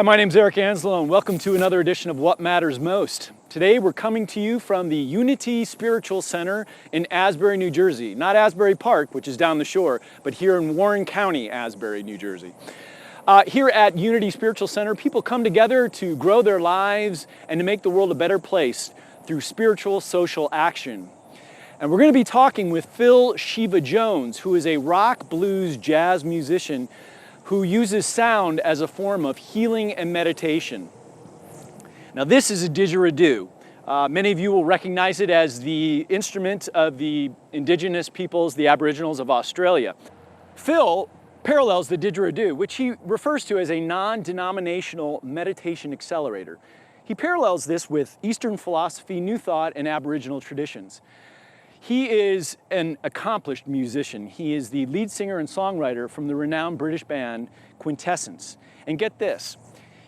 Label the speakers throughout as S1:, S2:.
S1: Hi, my name's Eric Anslow, and welcome to another edition of What Matters Most. Today we're coming to you from the Unity Spiritual Center in Asbury, New Jersey. Not Asbury Park, which is down the shore, but here in Warren County, Asbury, New Jersey. Here at Unity Spiritual Center, people come together to grow their lives and to make the world a better place through spiritual social action. And we're going to be talking with Phil SHIVA Jones, who is a rock, blues, jazz musician who uses sound as a form of healing and meditation. Now this is a didgeridoo. Many of you will recognize it as the instrument of the indigenous peoples, the Aboriginals of Australia. Phil parallels the didgeridoo, which he refers to as a non-denominational meditation accelerator. He parallels this with Eastern philosophy, New Thought, and Aboriginal traditions. He is an accomplished musician. He is the lead singer and songwriter from the renowned British band Quintessence. And get this,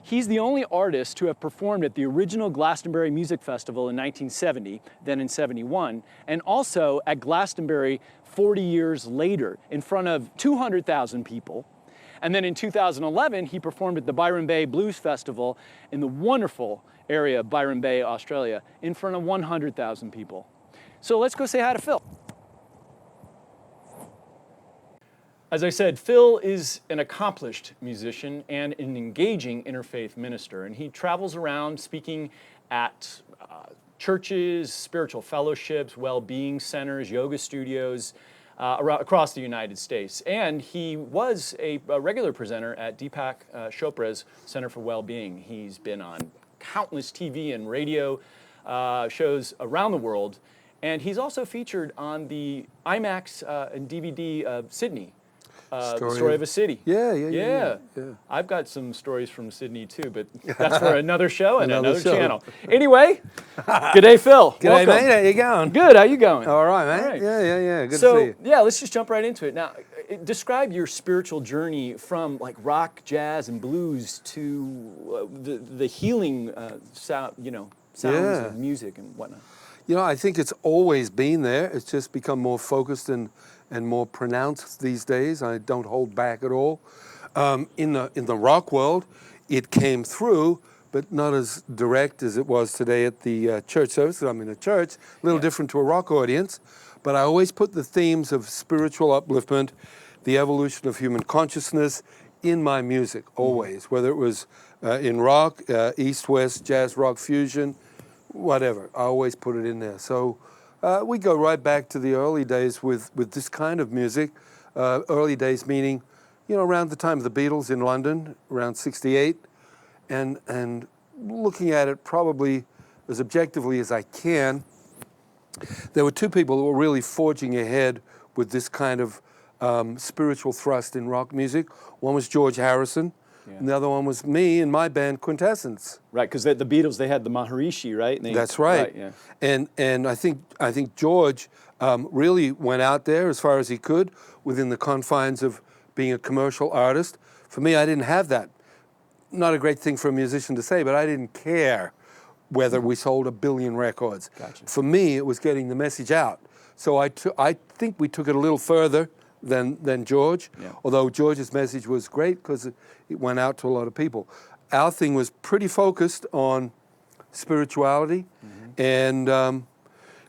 S1: he's the only artist to have performed at the original Glastonbury Music Festival in 1970, then in 71, and also at Glastonbury 40 years later in front of 200,000 people. And then in 2011, he performed at the Byron Bay Blues Festival in the wonderful area of Byron Bay, Australia, in front of 100,000 people. So let's go say hi to Phil. As I said, Phil is an accomplished musician and an engaging interfaith minister, and he travels around speaking at churches, spiritual fellowships, well-being centers, yoga studios across the United States. And he was a regular presenter at Deepak Chopra's Center for Well-Being. He's been on countless TV and radio shows around the world. And he's also featured on the IMAX and DVD of Sydney, The Story of a City.
S2: Yeah.
S1: I've got some stories from Sydney too, but that's for another show and another channel. Anyway, good day, Phil.
S2: G'day,
S1: Welcome.
S2: mate. How you going?
S1: Good. How you going?
S2: All right, mate.
S1: All right.
S2: Yeah. Good to see you.
S1: Yeah, let's just jump right into it. Now, describe your spiritual journey from like rock, jazz, and blues to the healing sounds of music and whatnot.
S2: You know, I think it's always been there. It's just become more focused and more pronounced these days. I don't hold back at all. In the rock world, it came through, but not as direct as it was today at the church service. I'm in a church, a little different to a rock audience, but I always put the themes of spiritual upliftment, the evolution of human consciousness in my music, always, whether it was in rock, east, west, jazz, rock, fusion, whatever. I always put it in there. So we go right back to the early days with this kind of music. Early days meaning, around the time of the Beatles in London, around 68, and looking at it probably as objectively as I can. There were two people that were really forging ahead with this kind of spiritual thrust in rock music. One was George Harrison, and the other one was me and my band Quintessence.
S1: Right, because the Beatles, they had the Maharishi, right?
S2: That's right. And I think George really went out there as far as he could within the confines of being a commercial artist. For me, I didn't have that. Not a great thing for a musician to say, but I didn't care whether we sold 1 billion records.
S1: Gotcha.
S2: For me, it was getting the message out. So I think we took it a little further than George, although George's message was great because it went out to a lot of people. Our thing was pretty focused on spirituality, and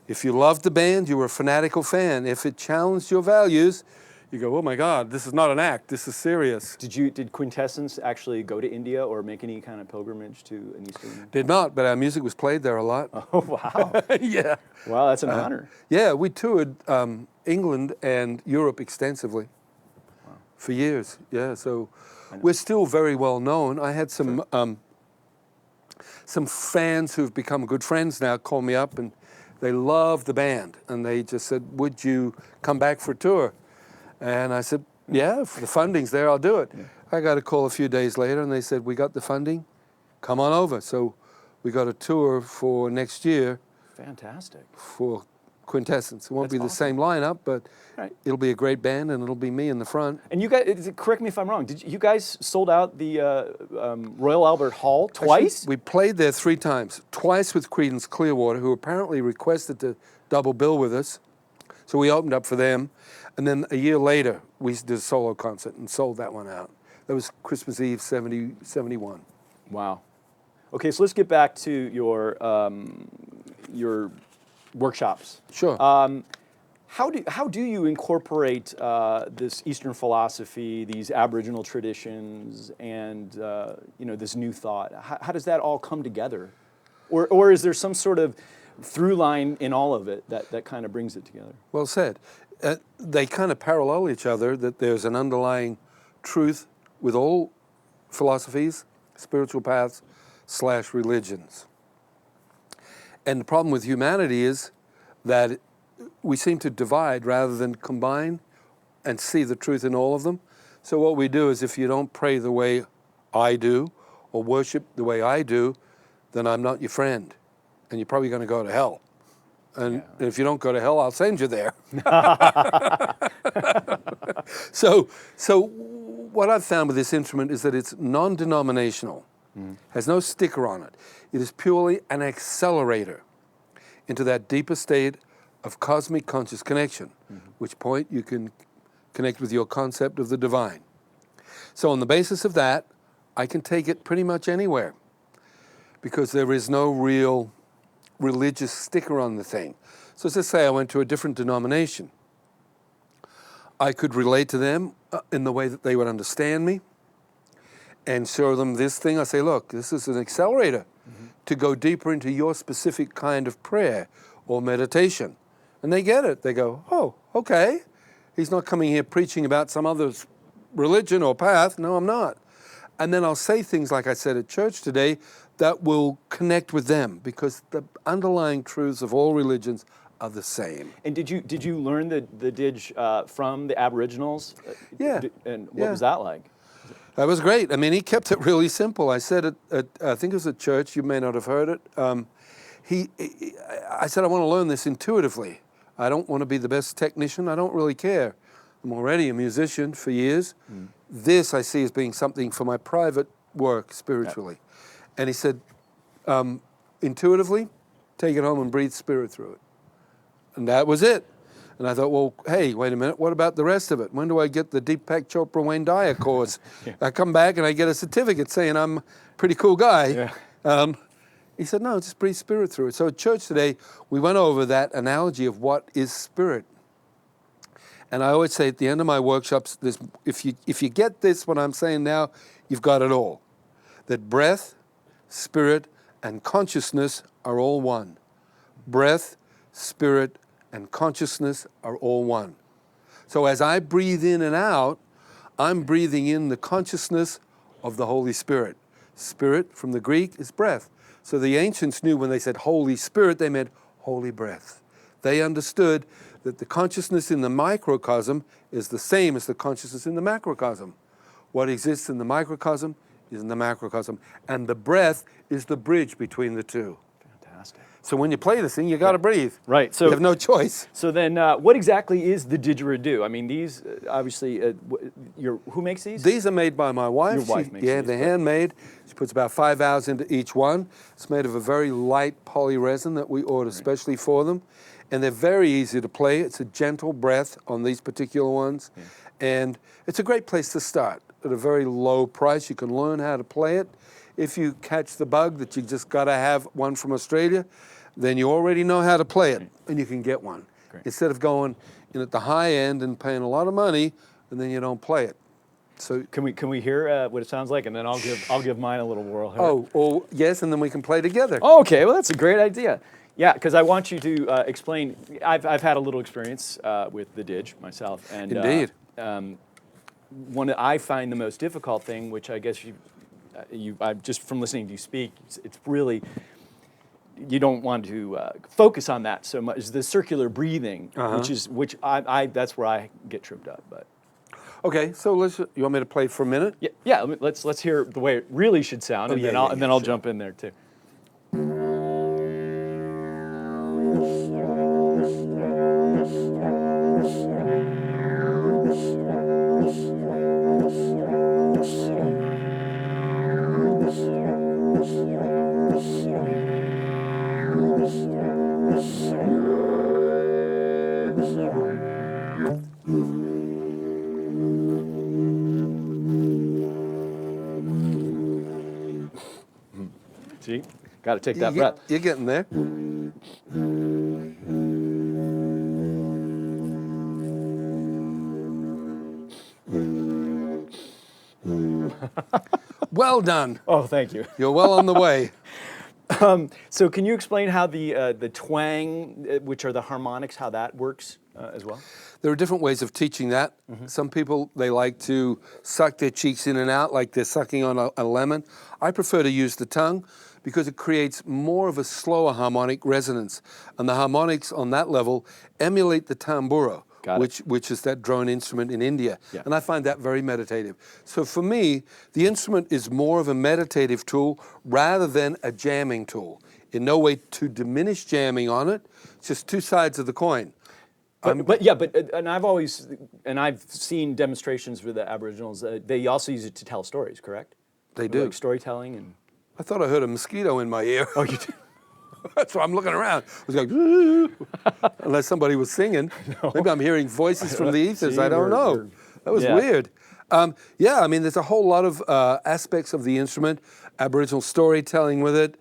S2: if you loved the band, you were a fanatical fan. If it challenged your values, you go, oh my God, this is not an act, this is serious.
S1: Did Quintessence actually go to India or make any kind of pilgrimage to an Eastern?
S2: Did not, but our music was played there a lot.
S1: Oh, wow.
S2: Yeah.
S1: Wow, that's an honor.
S2: Yeah, we toured England and Europe extensively for years. Yeah, so we're still very well known. I had some fans who've become good friends now call me up, and they love the band, and they just said, would you come back for a tour? And I said, yeah, if the funding's there, I'll do it. Yeah. I got a call a few days later, and they said, we got the funding, come on over. So we got a tour for next year.
S1: Fantastic.
S2: For Quintessence. It won't be the same lineup, but it'll be a great band, and it'll be me in the front.
S1: And you guys, correct me if I'm wrong, you guys sold out the Royal Albert Hall twice?
S2: Actually, we played there 3 times. Twice with Creedence Clearwater, who apparently requested to double bill with us. So we opened up for them. And then a year later, we did a solo concert and sold that one out. That was Christmas Eve, 71.
S1: Wow. Okay, so let's get back to your workshops.
S2: Sure.
S1: How do you incorporate this Eastern philosophy, these Aboriginal traditions, and this new thought? How does that all come together, or is there some sort of through line in all of it that kind of brings it together?
S2: Well said. They kind of parallel each other, that there's an underlying truth with all philosophies, spiritual paths / religions. And the problem with humanity is that we seem to divide rather than combine and see the truth in all of them. So what we do is, if you don't pray the way I do or worship the way I do, then I'm not your friend, and you're probably going to go to hell. And if you don't go to hell, I'll send you there. So what I've found with this instrument is that it's non-denominational, has no sticker on it. It is purely an accelerator into that deeper state of cosmic conscious connection, which point you can connect with your concept of the divine. So on the basis of that, I can take it pretty much anywhere, because there is no real religious sticker on the thing. So let's say I went to a different denomination. I could relate to them in the way that they would understand me and show them this thing. I say, look, this is an accelerator to go deeper into your specific kind of prayer or meditation. And they get it. They go, oh, okay. He's not coming here preaching about some other religion or path. No, I'm not. And then I'll say things like I said at church today that will connect with them, because the underlying truths of all religions are the same.
S1: And did you learn the Didge from the Aboriginals?
S2: Yeah.
S1: And what was that like?
S2: That was great. I mean, he kept it really simple. I said at I think it was at church, you may not have heard it. I said, I want to learn this intuitively. I don't want to be the best technician. I don't really care. I'm already a musician for years. This I see as being something for my private work spiritually. And he said, intuitively, take it home and breathe spirit through it. And that was it. And I thought, well, hey, wait a minute, what about the rest of it? When do I get the Deepak Chopra Wayne Dyer course? I come back and I get a certificate saying I'm a pretty cool guy. He said, no, just breathe spirit through it. So at church today, we went over that analogy of what is spirit. And I always say at the end of my workshops, if you get this, what I'm saying now, you've got it all. That breath, spirit, and consciousness are all one. Breath, spirit, and consciousness are all one. So as I breathe in and out, I'm breathing in the consciousness of the Holy Spirit. Spirit, from the Greek, is breath. So the ancients knew when they said Holy Spirit, they meant holy breath. They understood that the consciousness in the microcosm is the same as the consciousness in the macrocosm. What exists in the microcosm is in the macrocosm. And the breath is the bridge between the two.
S1: Fantastic.
S2: So when you play this thing, you got to breathe.
S1: Right. So
S2: you have no choice.
S1: So then, what exactly is the Didgeridoo? I mean, these obviously, who makes these?
S2: These are made by my wife.
S1: Your wife makes these.
S2: Yeah, they're handmade. She puts about 5 hours into each one. It's made of a very light poly resin that we order especially for them. And they're very easy to play. It's a gentle breath on these particular ones. And it's a great place to start. At a very low price, you can learn how to play it. If you catch the bug that you just got to have one from Australia, then you already know how to play it, and you can get one. Instead of going in at the high end and paying a lot of money, and then you don't play it. So
S1: can we hear what it sounds like, and then I'll give mine a little whirl here.
S2: Oh, yes, and then we can play together.
S1: Oh, okay, well that's a great idea. Yeah, because I want you to explain. I've had a little experience with the Didge myself, and
S2: indeed,
S1: one that I find the most difficult thing, which I guess I just from listening to you speak, it's really. You don't want to focus on that so much. Is the circular breathing, which I that's where I get tripped up. But
S2: okay, so you want me to play for a minute?
S1: Yeah. Let's hear the way it really should sound, and then I'll jump in there too. energy. Got to take that breath.
S2: You're getting there. Well done.
S1: Oh, thank you.
S2: You're well on the way.
S1: So can you explain how the twang, which are the harmonics, how that works as well?
S2: There are different ways of teaching that. Some people, they like to suck their cheeks in and out like they're sucking on a lemon. I prefer to use the tongue because it creates more of a slower harmonic resonance. And the harmonics on that level emulate the tambura, which is that drone instrument in India.
S1: Yeah.
S2: And I find that very meditative. So for me, the instrument is more of a meditative tool rather than a jamming tool. In no way to diminish jamming on it, it's just two sides of the coin.
S1: And I've seen demonstrations with the Aboriginals. They also use it to tell stories, correct?
S2: They do.
S1: Like storytelling and.
S2: I thought I heard a mosquito in my ear.
S1: Oh, you did?
S2: That's why I'm looking around. I was like, unless somebody was singing. No. Maybe I'm hearing voices from the ethers. I don't know. That was weird. Yeah, I mean, there's a whole lot of aspects of the instrument. Aboriginal storytelling with it,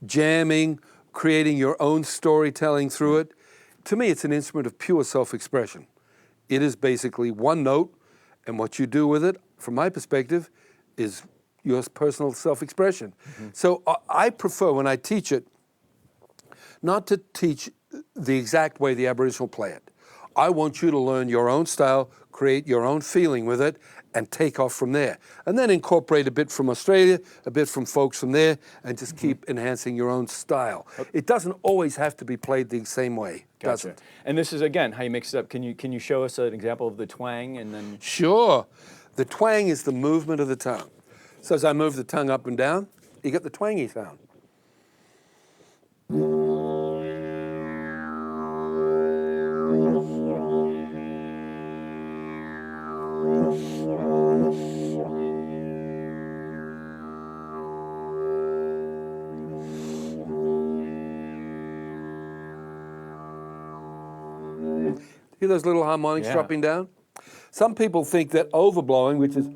S2: jamming, creating your own storytelling through it. To me, it's an instrument of pure self-expression. It is basically one note, and what you do with it, from my perspective, is your personal self-expression. So I prefer, when I teach it, not to teach the exact way the Aboriginal play it. I want you to learn your own style, create your own feeling with it, and take off from there. And then incorporate a bit from Australia, a bit from folks from there, and just keep enhancing your own style. It doesn't always have to be played the same way.
S1: Gotcha.
S2: Doesn't.
S1: And this is, again, how you mix it up. Can you show us an example of the twang and then?
S2: Sure. The twang is the movement of the tongue. So as I move the tongue up and down, you get the twangy sound. Hear those little harmonics dropping down? Some people think that overblowing, which is,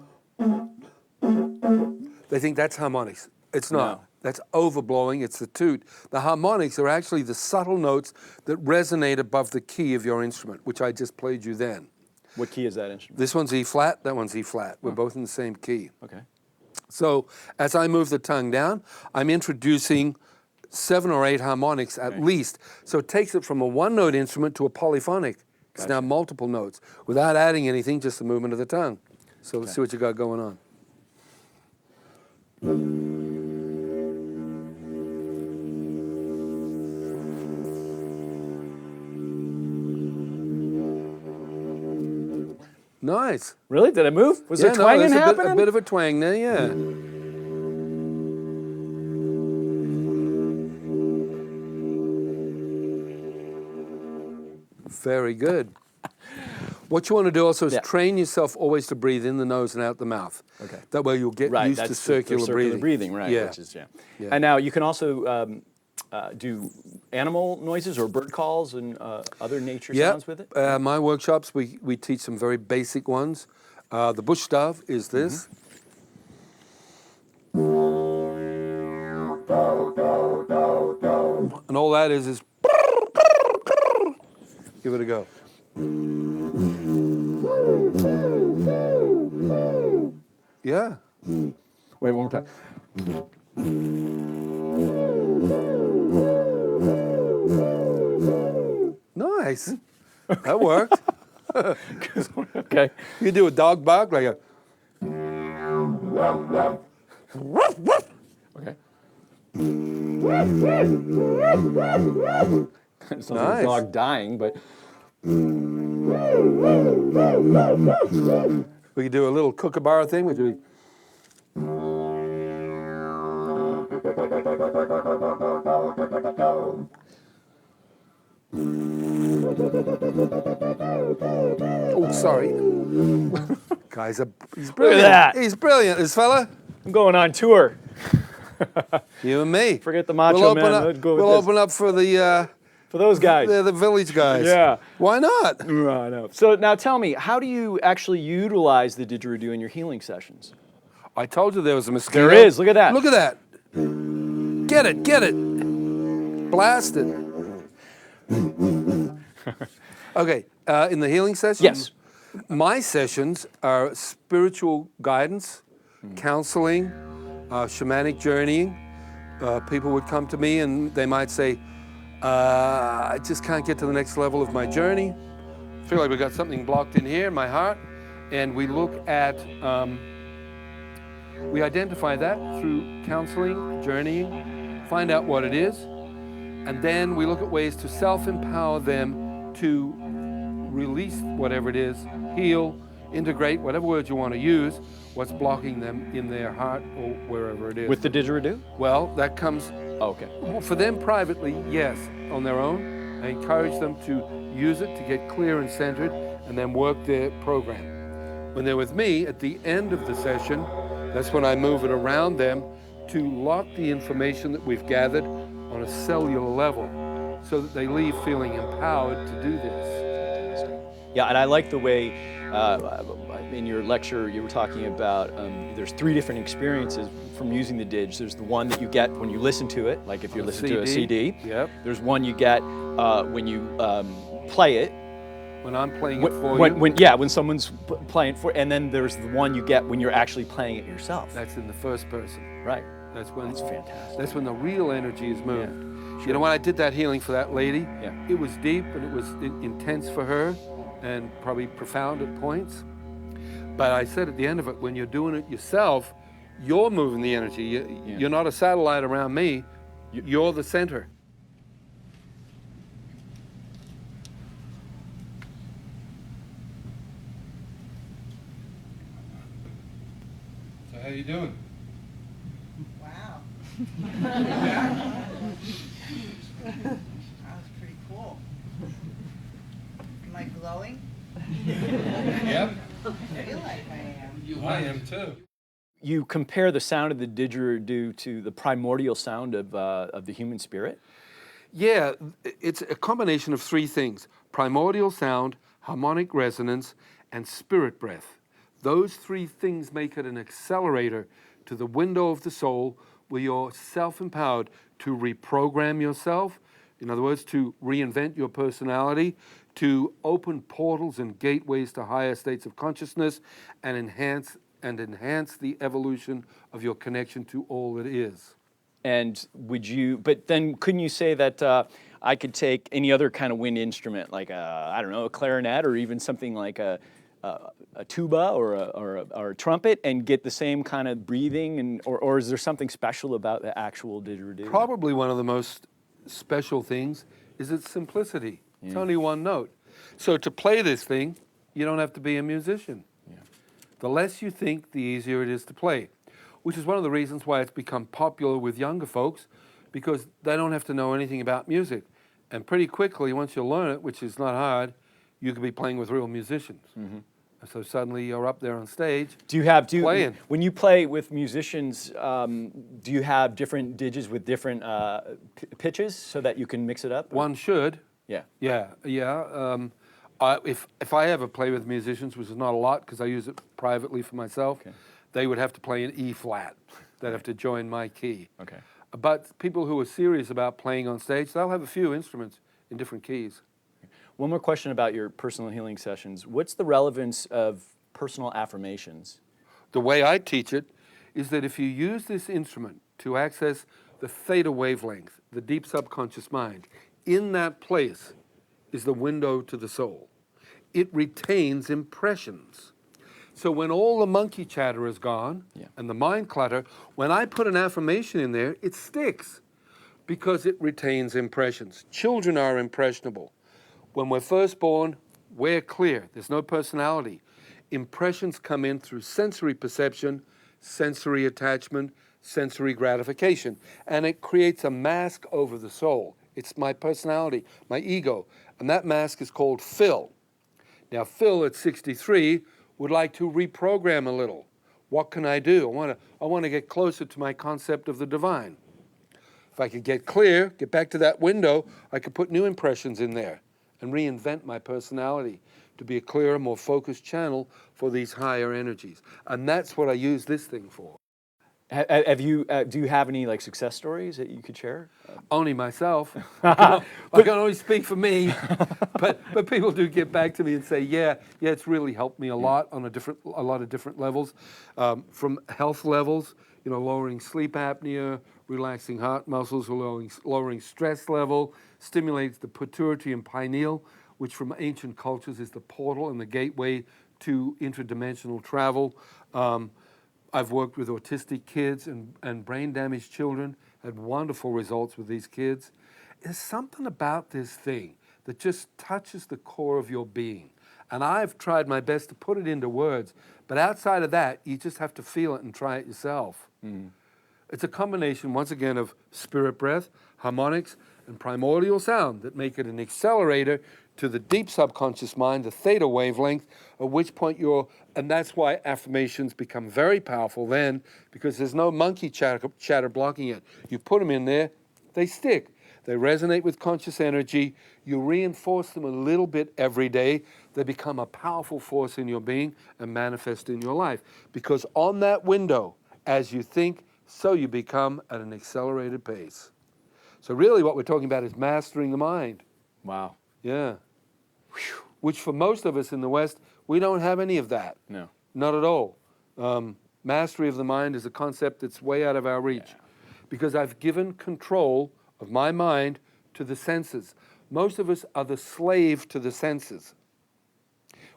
S2: they think that's harmonics. It's not.
S1: No.
S2: That's overblowing, it's the toot. The harmonics are actually the subtle notes that resonate above the key of your instrument, which I just played you then.
S1: What key is that instrument?
S2: This one's E flat, that one's E flat. We're both in the same key.
S1: Okay.
S2: So as I move the tongue down, I'm introducing 7 or 8 harmonics at least. So it takes it from a one-note instrument to a polyphonic. It's now multiple notes without adding anything, just the movement of the tongue. So let's see what you got going on. Nice.
S1: Really? Did it move? Was there twanging happening?
S2: A bit of a twang there, yeah. Very good. What you want to do also is train yourself always to breathe in the nose and out the mouth.
S1: Okay.
S2: That way you'll get used to circular breathing.
S1: Right?
S2: Yeah.
S1: Which is, And now you can also do animal noises or bird calls and other nature sounds with it?
S2: My workshops, we teach some very basic ones. The bush dove is this. And all that is give it a go. Yeah.
S1: Wait, one more time.
S2: Nice. That worked.
S1: Okay.
S2: You do a dog bark like a.
S1: Okay. It's not like a dog dying, but.
S2: We could do a little kookaburra thing, which would be. Oh, sorry. He's brilliant.
S1: Look at that.
S2: He's brilliant, this fella.
S1: I'm going on tour.
S2: You and me.
S1: Forget the macho man.
S2: We'll open up for the.
S1: For those guys.
S2: They're the village guys.
S1: Yeah.
S2: Why not?
S1: I know. So now tell me, how do you actually utilize the didgeridoo in your healing sessions?
S2: I told you there was a mosquito.
S1: There is. Look at that.
S2: Look at that. Get it, get it. Blast it. Okay, in the healing session?
S1: Yes.
S2: My sessions are spiritual guidance, counseling, shamanic journeying. People would come to me and they might say, I just can't get to the next level of my journey. I feel like we've got something blocked in here in my heart. And we look at, we identify that through counseling, journeying, find out what it is. And then we look at ways to self-empower them to release whatever it is, heal, integrate, whatever words you want to use, what's blocking them in their heart or wherever it is.
S1: With the didgeridoo?
S2: Well, that comes,
S1: Okay.
S2: for them privately, yes, on their own. I encourage them to use it to get clear and centered and then work their program. When they're with me, at the end of the session, that's when I move it around them to lock the information that we've gathered on a cellular level so that they leave feeling empowered to do this.
S1: Yeah, and I like the way in your lecture you were talking about there's 3 different experiences from using the Didge. There's the one that you get when you listen to it, like if you're listening to a CD.
S2: Yep.
S1: There's one you get when you play it.
S2: When I'm playing it for you.
S1: When someone's playing for, and then there's the one you get when you're actually playing it yourself.
S2: That's in the first person.
S1: Right.
S2: That's
S1: fantastic.
S2: That's when the real energy is moved.
S1: Yeah.
S2: Sure. You know, when I did that healing for that lady,
S1: yeah.
S2: It was deep and it was intense for her and probably profound at points. But I said at the end of it, when you're doing it yourself, you're moving the energy. You're not a satellite around me. You're the center. So how you doing?
S3: Wow. That was pretty cool. Am I glowing?
S2: Yep.
S3: I feel like I am.
S2: I am too.
S1: You compare the sound of the didgeridoo to the primordial sound of the human spirit?
S2: Yeah, it's a combination of 3 things: primordial sound, harmonic resonance, and spirit breath. Those 3 things make it an accelerator to the window of the soul where you're self-empowered to reprogram yourself, in other words, to reinvent your personality, to open portals and gateways to higher states of consciousness and enhance the evolution of your connection to all that is.
S1: And but then couldn't you say that I could take any other kind of wind instrument, like I don't know, a clarinet or even something like a tuba or a trumpet, and get the same kind of breathing, or is there something special about the actual didgeridoo?
S2: Probably one of the most special things is its simplicity. Yeah. It's only 1 note. So to play this thing, you don't have to be a musician. Yeah. The less you think, the easier it is to play, which is one of the reasons why it's become popular with younger folks, because they don't have to know anything about music. And pretty quickly, once you learn it, which is not hard, you could be playing with real musicians. Mm-hmm. So suddenly you're up there on stage. Playing.
S1: When you play with musicians, do you have different didges with different pitches so that you can mix it up?
S2: One should.
S1: Yeah.
S2: Yeah. If I ever play with musicians, which is not a lot because I use it privately for myself, okay, they would have to play an E flat. They'd have to join my key.
S1: Okay.
S2: But people who are serious about playing on stage, they'll have a few instruments in different keys.
S1: One more question about your personal healing sessions. What's the relevance of personal affirmations?
S2: The way I teach it is that if you use this instrument to access the theta wavelength, the deep subconscious mind, in that place is the window to the soul. It retains impressions. So when all the monkey chatter is gone, yeah, and the mind clutter, when I put an affirmation in there, it sticks because it retains impressions. Children are impressionable. When we're first born, we're clear. There's no personality. Impressions come in through sensory perception, sensory attachment, sensory gratification, and it creates a mask over the soul. It's my personality, my ego, and that mask is called Phil. Now, Phil at 63 would like to reprogram a little. What can I do? I want to get closer to my concept of the divine. If I could get clear, get back to that window, I could put new impressions in there and reinvent my personality to be a clearer, more focused channel for these higher energies. And that's what I use this thing for.
S1: Have you? Do you have any like success stories that you could share?
S2: Only myself. I can only speak for me, but people do get back to me and say, yeah, it's really helped me a lot on a lot of different levels, from health levels, lowering sleep apnea, relaxing heart muscles, lowering stress level, stimulates the pituitary and pineal, which from ancient cultures is the portal and the gateway to interdimensional travel. I've worked with autistic kids and brain damaged children, had wonderful results with these kids. There's something about this thing that just touches the core of your being. And I've tried my best to put it into words, but outside of that, you just have to feel it and try it yourself. It's a combination, once again, of spirit breath, harmonics, and primordial sound that make it an accelerator to the deep subconscious mind, the theta wavelength, at which point and that's why affirmations become very powerful then, because there's no monkey chatter blocking it. You put them in there, they stick. They resonate with conscious energy. You reinforce them a little bit every day. They become a powerful force in your being and manifest in your life. Because on that window, as you think, so you become at an accelerated pace. So really what we're talking about is mastering the mind.
S1: Wow.
S2: Yeah. Which for most of us in the West, we don't have any of that.
S1: No.
S2: Not at all. Mastery of the mind is a concept that's way out of our reach.
S1: Yeah.
S2: Because I've given control of my mind to the senses. Most of us are the slave to the senses,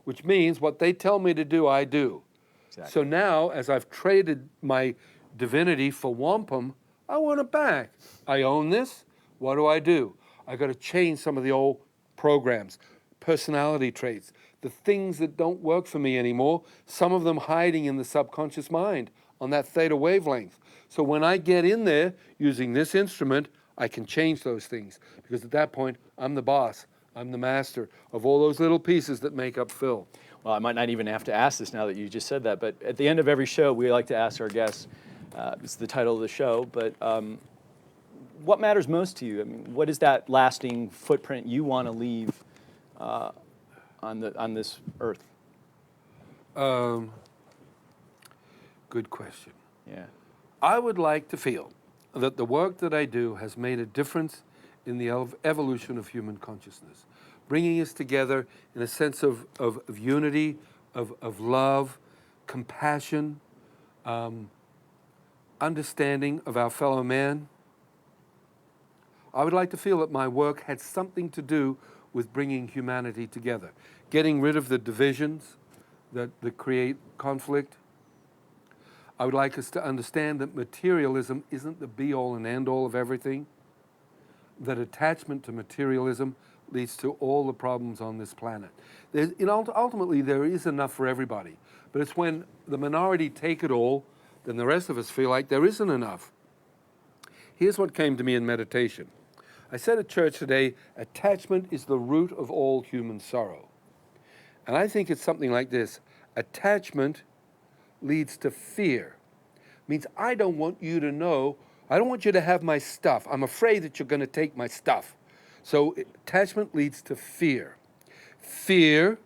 S2: which means what they tell me to do, I do.
S1: Exactly.
S2: So now, as I've traded my divinity for wampum, I want it back. I own this. What do? I got to change some of the old programs, personality traits, the things that don't work for me anymore, some of them hiding in the subconscious mind on that theta wavelength. So when I get in there using this instrument, I can change those things, because at that point, I'm the boss. I'm the master of all those little pieces that make up Phil.
S1: Well, I might not even have to ask this now that you just said that, but at the end of every show, we like to ask our guests, it's the title of the show, but what matters most to you? I mean, what is that lasting footprint you want to leave on this earth?
S2: Good question.
S1: Yeah.
S2: I would like to feel that the work that I do has made a difference in the evolution of human consciousness, bringing us together in a sense of unity, of love, compassion, understanding of our fellow man. I would like to feel that my work had something to do with bringing humanity together, getting rid of the divisions that create conflict. I would like us to understand that materialism isn't the be-all and end-all of everything, that attachment to materialism leads to all the problems on this planet. Ultimately, there is enough for everybody, but it's when the minority take it all, then the rest of us feel like there isn't enough. Here's what came to me in meditation. I said at church today, attachment is the root of all human sorrow. And I think it's something like this. Attachment leads to fear. Means I don't want you to know, I don't want you to have my stuff. I'm afraid that you're going to take my stuff. So attachment leads to fear. Fear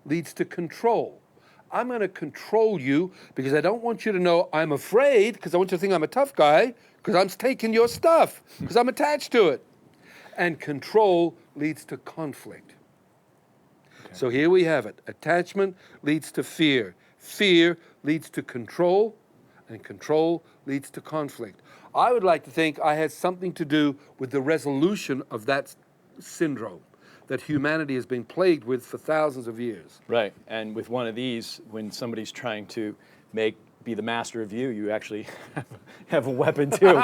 S2: leads to control. I'm going to control you because I don't want you to know I'm afraid, because I want you to think I'm a tough guy, because I'm taking your stuff, because I'm attached to it. And control leads to conflict. Okay. So here we have it. Attachment leads to fear. Fear leads to control, and control leads to conflict. I would like to think I had something to do with the resolution of that syndrome that humanity has been plagued with for thousands of years.
S1: Right, and with one of these, when somebody's trying to be the master of you, you actually have a weapon too.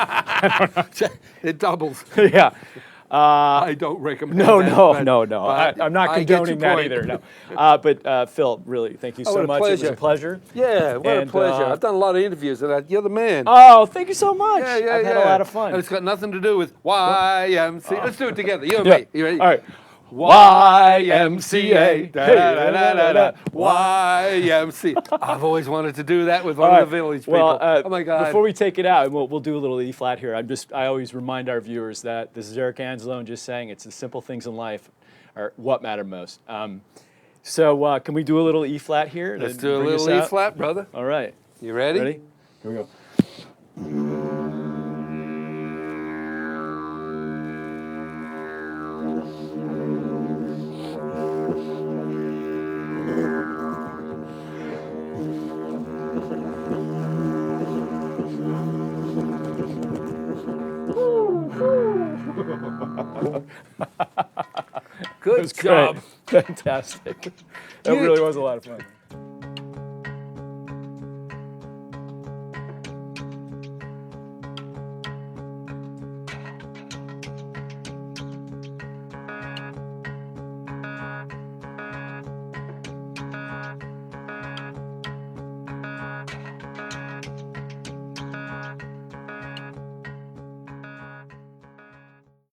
S2: It doubles.
S1: Yeah.
S2: I don't recommend
S1: no,
S2: that.
S1: No. I'm not condoning that either. No. But Phil, really, thank you so much. It was a pleasure.
S2: Yeah, what a pleasure. I've done a lot of interviews, and you're the man.
S1: Oh, thank you so much.
S2: Yeah,
S1: I've had a lot of fun.
S2: And it's got nothing to do with YMCA. Let's do it together, you and me. You ready?
S1: All right.
S2: YMCA. YMCA. I've always wanted to do that with one of the village people.
S1: Well,
S2: oh my God.
S1: Before we take it out, we'll do a little E flat here. I always remind our viewers that this is Eric Angelo, and just saying it's the simple things in life are what matter most. So can we do a little E flat here?
S2: Let's do a little E flat, brother.
S1: All right.
S2: You ready?
S1: Ready? Here we go.
S4: Good
S1: It was
S4: job.
S1: great. Fantastic. That really was a lot of fun.